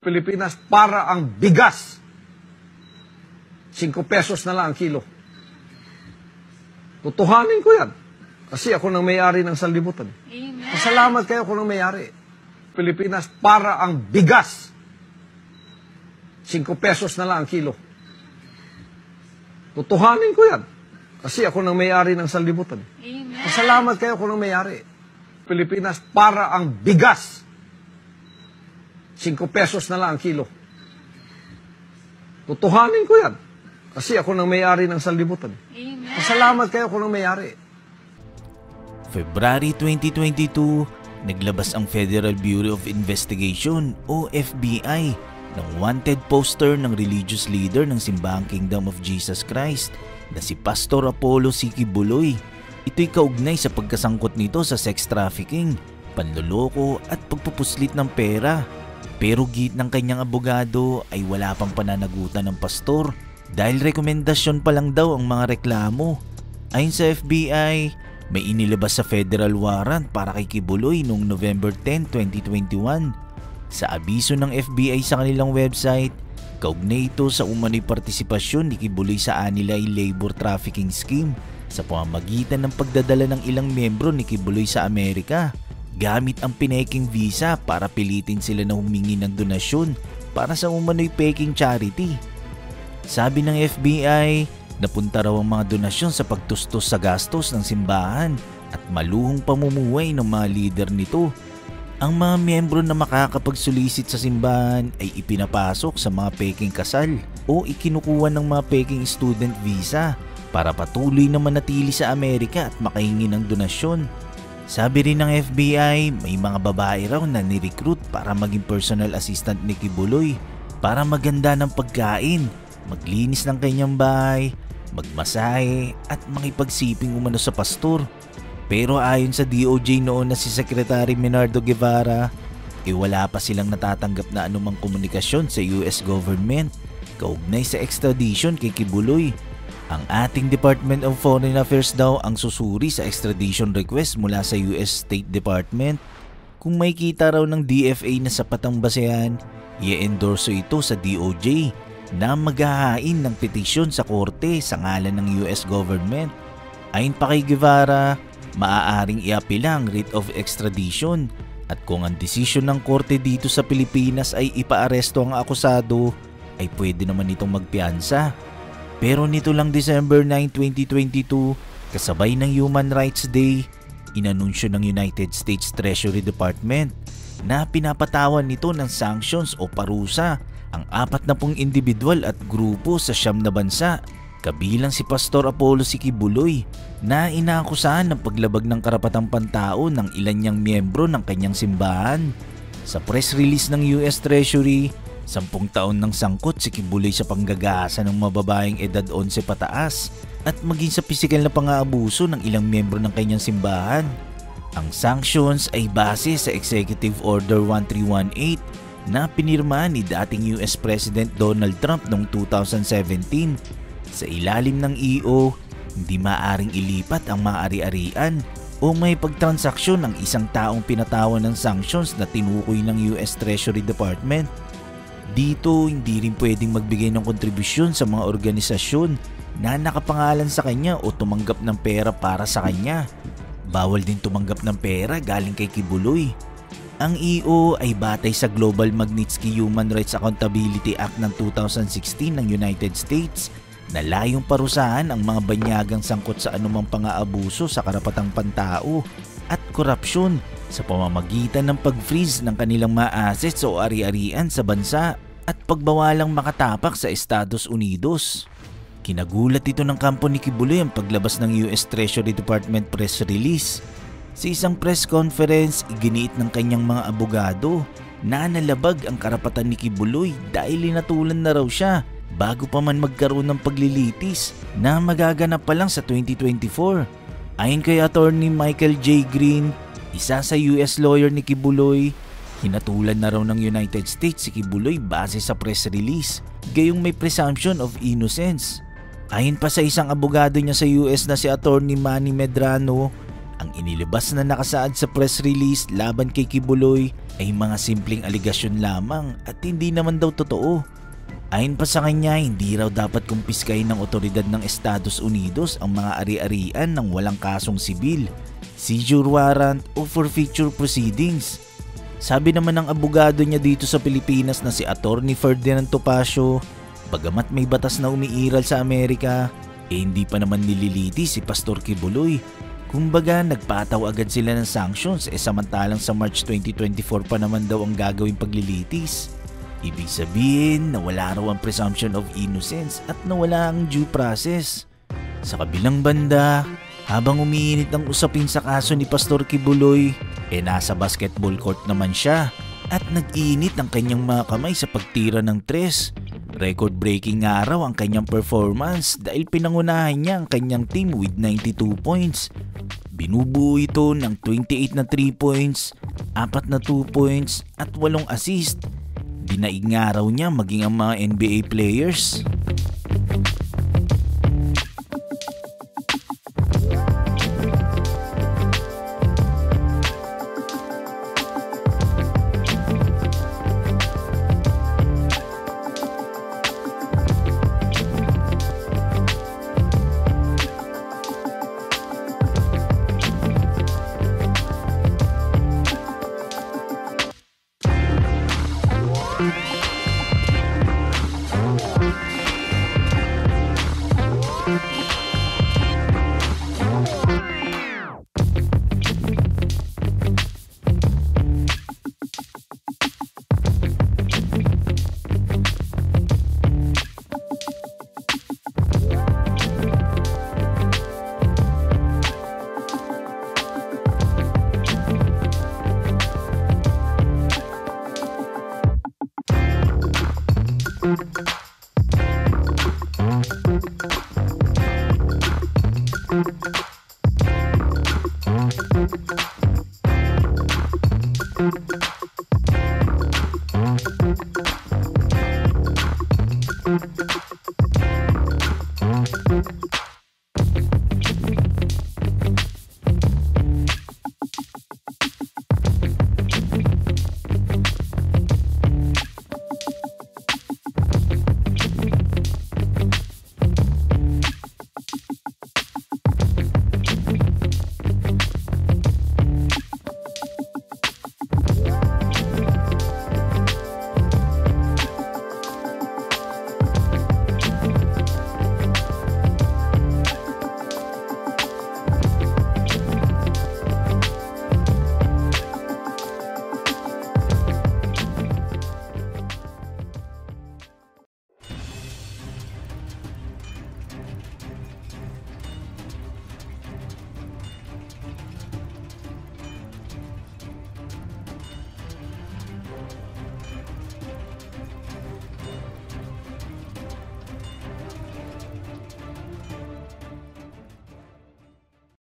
Pilipinas para ang bigas. 5 pesos na lang ang kilo. Tutuhanin ko yan. Kasi ako nang may-ari ng sanlibutan. Amen. Pasalamat kayo ako nang may-ari. Pilipinas para ang bigas. 5 pesos na lang ang kilo. Tutuhanin ko yan. Kasi ako nang may-ari ng sanlibutan. Amen. Pasalamat kayo ako nang may-ari. Pilipinas para ang bigas. 5 pesos na lang ang kilo. Tutuhanin ko yan. Kasi ako nang may-ari ng sanlibutan. Amen. Pasalamat kayo ako nang may-ari. February 2022, naglabas ang Federal Bureau of Investigation o FBI ng wanted poster ng religious leader ng Simbahang Kingdom of Jesus Christ na si Pastor Apollo C. Quiboloy. Ito'y kaugnay sa pagkasangkot nito sa sex trafficking, panloloko at pagpupuslit ng pera. Pero git ng kanyang abogado ay wala pang pananagutan ng pastor dahil rekomendasyon pa lang daw ang mga reklamo. Ayon sa FBI, may inilabas sa federal warrant para kay Quiboloy noong November 10, 2021. Sa abiso ng FBI sa kanilang website, kaugnay ito sa umano'y partisipasyon ni Quiboloy sa Anilay Labor Trafficking Scheme sa pamamagitan ng pagdadala ng ilang miyembro ni Quiboloy sa Amerika gamit ang peking visa para pilitin sila na humingi ng donasyon para sa umano'y peking charity. Sabi ng FBI, napunta raw ang mga donasyon sa pagtustos sa gastos ng simbahan at maluhong pamumuhay ng mga leader nito. Ang mga miyembro na makakapagsulisit sa simbahan ay ipinapasok sa mga peking kasal o ikinukuha ng mga peking student visa para patuloy na manatili sa Amerika at makahingi ng donasyon. Sabi rin ng FBI, may mga babae raw na nirecruit para maging personal assistant ni Quiboloy para maganda ng pagkain, maglinis ng kanyang bahay, magmasahe at makipagsiping umano sa pastor. Pero ayon sa DOJ noon na si Secretary Menardo Guevara, wala pa silang natatanggap na anumang komunikasyon sa US government kaugnay sa extradition kay Quiboloy. Ang ating Department of Foreign Affairs daw ang susuri sa extradition request mula sa US State Department. Kung may kita raw ng DFA na sapat ang basehan, i-endorso ito sa DOJ na maghahain ng petisyon sa korte sa ngalan ng US government. Ayon pa kay Guevara, maaaring iapila ang writ of extradition at kung ang desisyon ng korte dito sa Pilipinas ay ipaaresto ang akusado, ay pwede naman itong magpiyansa. Pero nito lang December 9, 2022, kasabay ng Human Rights Day, inanunsyo ng United States Treasury Department na pinapatawan nito ng sanctions o parusa ang 40 individual at grupo sa 9 na bansa, kabilang si Pastor Apollo C. Quiboloy na inaakusahan ng paglabag ng karapatang pantao ng ilan niyang miyembro ng kanyang simbahan. Sa press release ng US Treasury, 10 taon ng sangkot si Quiboloy sa panggagasa ng mababaeng edad 11 pataas at maging sa pisikal na pang-aabuso ng ilang miyembro ng kanyang simbahan. Ang sanctions ay base sa Executive Order 1318 na pinirmahan ni dating US President Donald Trump noong 2017. Sa ilalim ng EO, hindi maaaring ilipat ang mga ari-arian o may pagtransaksyon ng isang taong pinatawan ng sanctions na tinukoy ng US Treasury Department. Dito, hindi rin pwedeng magbigay ng kontribusyon sa mga organisasyon na nakapangalan sa kanya o tumanggap ng pera para sa kanya. Bawal din tumanggap ng pera galing kay Quiboloy. Ang EO ay batay sa Global Magnitsky Human Rights Accountability Act ng 2016 ng United States na layong parusahan ang mga banyagang sangkot sa anumang pang-aabuso sa karapatang pantao at korupsyon sa pamamagitan ng pag-freeze ng kanilang mga assets o ari-arian sa bansa at pagbawalang makatapak sa Estados Unidos. Kinagulat ito ng kampo ni Quiboloy ang paglabas ng US Treasury Department press release. Sa isang press conference, iginiit ng kanyang mga abogado na nalabag ang karapatan ni Quiboloy dahil linatulan na raw siya bago pa man magkaroon ng paglilitis na magaganap pa lang sa 2024. Ayon kay Attorney Michael J. Green, isa sa US lawyer ni Quiboloy, hinatulan na raw ng United States si Quiboloy base sa press release, gayong may presumption of innocence. Ayon pa sa isang abogado niya sa US na si Attorney Manny Medrano, ang inilabas na nakasaad sa press release laban kay Kibuloy ay mga simpleng aligasyon lamang at hindi naman daw totoo. Ayon pa sa kanya, hindi raw dapat kumpiskahin ng otoridad ng Estados Unidos ang mga ari-arian ng walang kasong sibil, seizure warrant o forfeiture proceedings. Sabi naman ng abogado niya dito sa Pilipinas na si Attorney Ferdinand Topacio, bagamat may batas na umiiral sa Amerika, hindi pa naman nililiti si Pastor Kibuloy. Kumbaga nagpataw agad sila ng sanctions samantalang sa March 2024 pa naman daw ang gagawing paglilitis. Ibig sabihin na wala raw ang presumption of innocence at nawala ang due process. Sa kabilang banda, habang umiinit ang usapin sa kaso ni Pastor Kibuloy, nasa basketball court naman siya at nag-init ang kanyang mga kamay sa pagtira ng tres. Record-breaking nga raw ang kanyang performance dahil pinangunahan niya ang kanyang team with 92 points. Binubuo ito ng 28 na 3 points, 4 na 2 points at 8 assist. Dinaig nga raw niya maging ang mga NBA players.